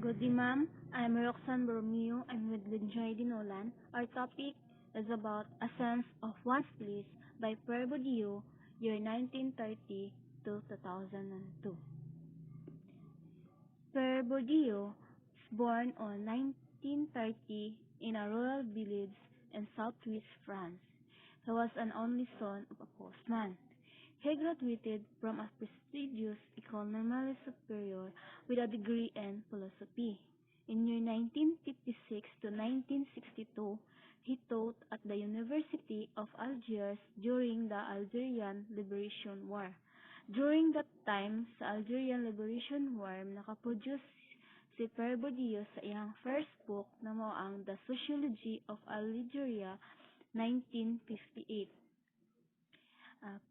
Good day, ma'am. I'm Roxanne Borromeo. I'm with Linjoy Dinolan. Our topic is about A Sense of One's Place by Pierre Bourdieu, year 1930 to 2002. Pierre Bourdieu was born on 1930 in a rural village in southwest France. He was an only son of a postman. He graduated from a prestigious École Normale Supérieure with a degree in philosophy. In year 1956 to 1962, he taught at the University of Algiers during the Algerian Liberation War. During that time, sa Algerian Liberation War, nakaproduce si Pierre Bourdieu sa iyang first book na mao ang The Sociology of Algeria, 1958.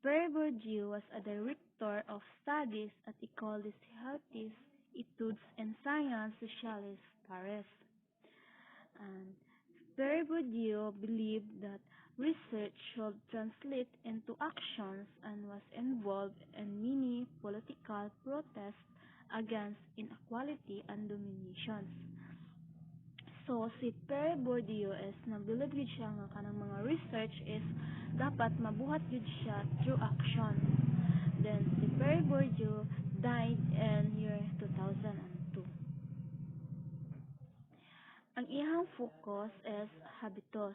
Pierre Bourdieu was a director of studies at École des Hautes Études en Sciences Sociales, Paris. And Pierre Bourdieu believed that research should translate into actions and was involved in many political protests against inequality and dominations. So, si Pierre Bourdieu is nagdulog yun siya nga kanang mga research is dapat mabuhat yun siya through action. Then, si Pierre Bourdieu died in year 2002. Ang iyang focus is habitus.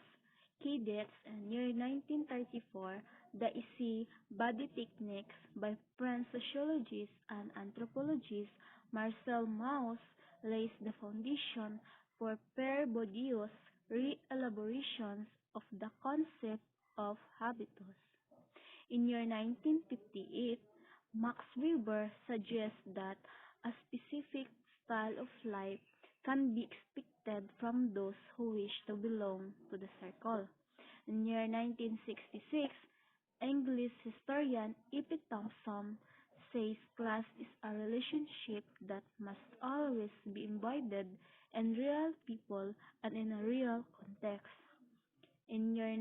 He dates in year 1934, the essay Body Techniques by French sociologist and anthropologist Marcel Mauss lays the foundation for Pierre Bourdieu's re-elaborations of the concept of habitus. In year 1958, Max Weber suggests that a specific style of life can be expected from those who wish to belong to the circle. In year 1966, English historian E.P. Thompson says class is a relationship that must always be embodied in real people and in a real context. In year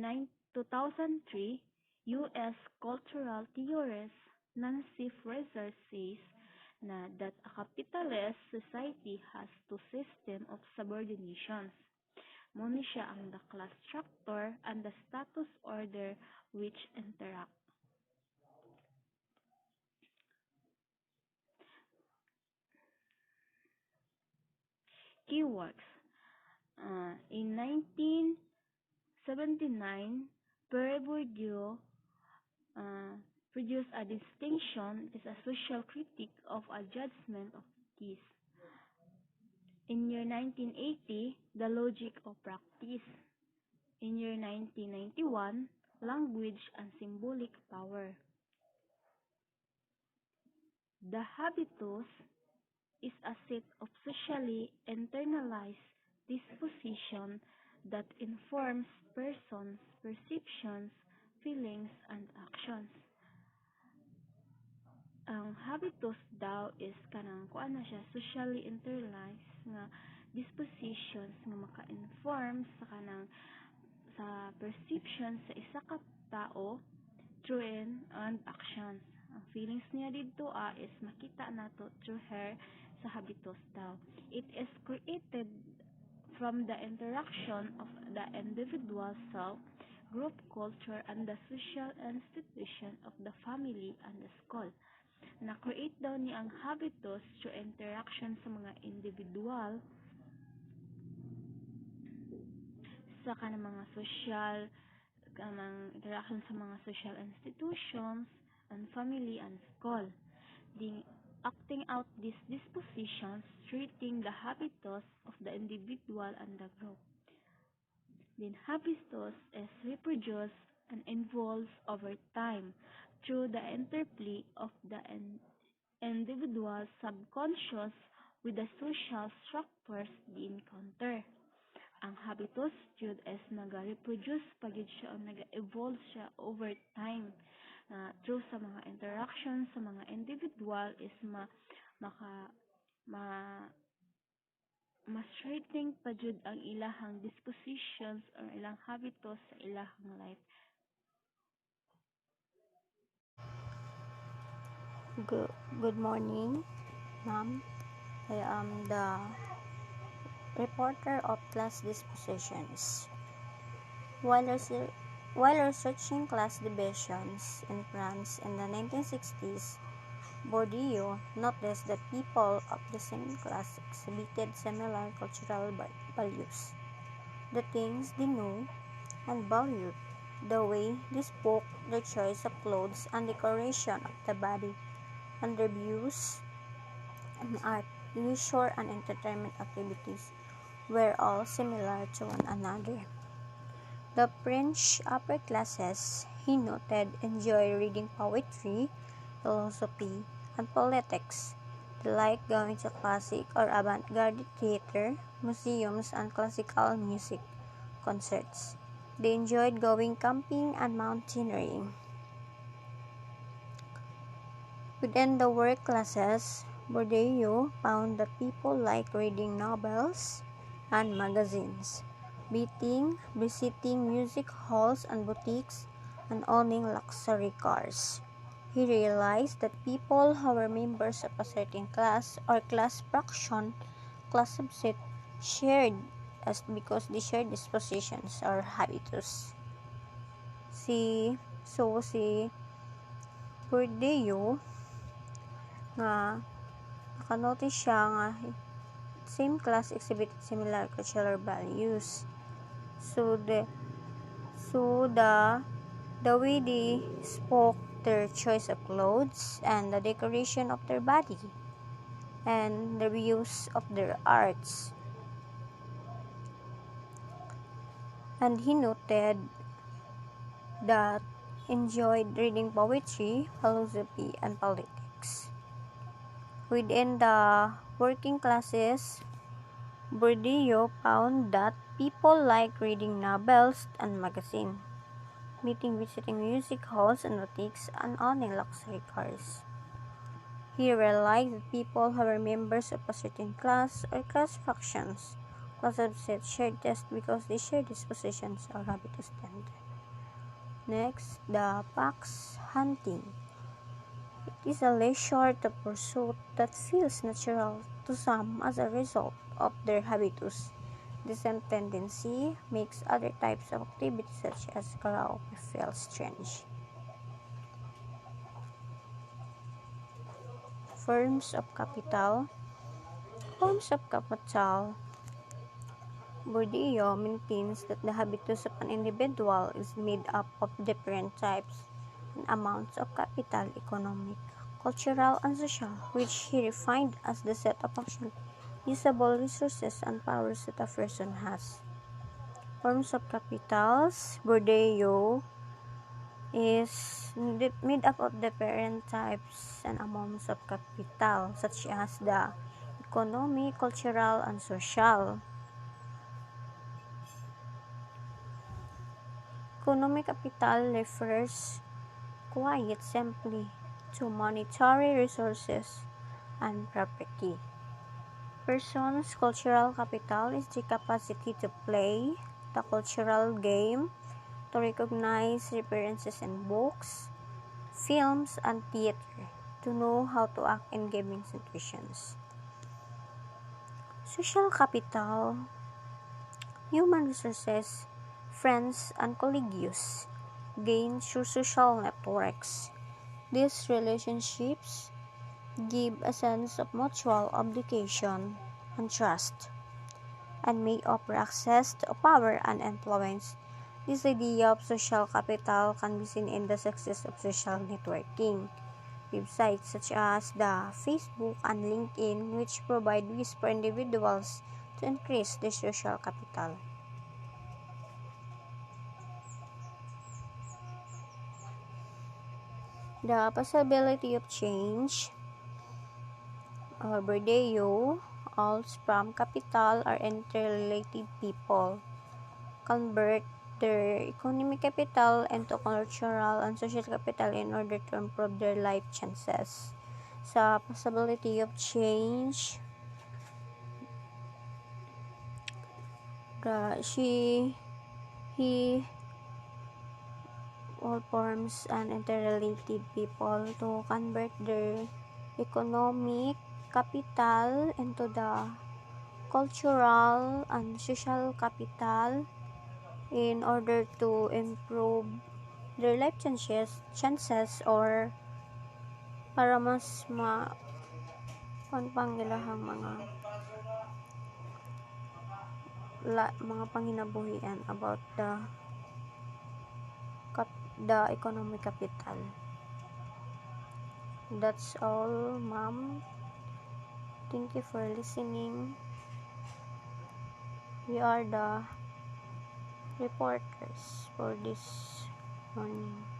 2003, U.S. cultural theorist Nancy Fraser says that a capitalist society has two systems of subordinations. Muna siya ang the class structure and the status order which interact. Key works. In 1979, Pierre Bourdieu produced a distinction is a social critique of a judgment of peace. In year 1980, The Logic of Practice. In year 1991, Language and Symbolic Power. The habitus is a set of socially internalized disposition that informs persons' perceptions, feelings, and actions. Ang habitus daw is kanang kuan na siya socially internalized nga dispositions nga maka-inform sa kanang sa perception sa isa ka tao through and actions. Ang feelings niya dito is makita nato through her sa habitus daw. It is created from the interaction of the individual self, group culture, and the social institution of the family and the school. Na-create daw ni ang habitus through interaction sa mga individual sa kanang mga social kanang interaction sa mga social institutions and family and school. The acting out these dispositions, treating the habitus of the individual and the group. Then habitus is reproduced and evolves over time through the interplay of the individual subconscious with the social structures they encounter. Ang habitus jud is naga-reproduce pagid siya o naga-evolve siya over time through sa mga interactions sa mga individual is ma-strengthening pa jud ang ilahang dispositions or ilang habitus sa ilahang life. Good morning, ma'am. I am the reporter of class dispositions. While researching class divisions in France in the 1960s, Bourdieu noticed that people of the same class exhibited similar cultural values, the things they knew and valued, the way they spoke, their choice of clothes and decoration of the body, and their views on art, leisure, and entertainment activities were all similar to one another. The French upper classes, he noted, enjoy reading poetry, philosophy, and politics. They like going to classic or avant-garde theater, museums, and classical music concerts. They enjoyed going camping and mountaineering. Within the work classes, Bourdieu found that people like reading novels and magazines, visiting music halls and boutiques, and owning luxury cars. He realized that people who were members of a certain class or class fraction, class subset, shared as because they shared dispositions or habitus. Si Bourdieu nga nakanotice siya nga same class exhibited similar cultural values. So the way they spoke, their choice of clothes, and the decoration of their body, and the views of their arts. And he noted that enjoyed reading poetry, philosophy, and politics. Within the working classes, Bourdieu found that people like reading novels and magazines, visiting music halls and boutiques, and owning luxury cars. He realized that people who were members of a certain class or class fractions, class subset, shared just because they shared dispositions or habitus tend. Next, the fox hunting. It is a leisure pursuit that feels natural to some as a result of their habitus. The same tendency makes other types of activities such as karaoke feel strange. Forms of capital. Bourdieu maintains that the habitus of an individual is made up of different types and amounts of capital, economic, cultural, and social, which he refined as the set of actual usable resources and powers that a person has. Forms of capitals. Bourdieu is made up of different types and amounts of capital, such as the economic, cultural, and social. Economic capital refers quite simply to monetary resources and property. Person's cultural capital is the capacity to play the cultural game, to recognize references in books, films, and theater, to know how to act in given situations. Social capital, human resources, friends, and colleagues gained through social networks. These relationships give a sense of mutual obligation and trust, and may offer access to power and influence. This idea of social capital can be seen in the success of social networking websites such as the Facebook and LinkedIn, which provide ways for individuals to increase their social capital. The possibility of change. Bourdieu holds from capital are interrelated people convert their economic capital into cultural and social capital in order to improve their life chances. Sa possibility of change, he all forms and interrelated people to convert their economic capital into the cultural and social capital in order to improve their life chances or para mas pang ilahang mga panginabuhian about the economic capital. That's all, ma'am. Thank you for listening. We are the reporters for this morning.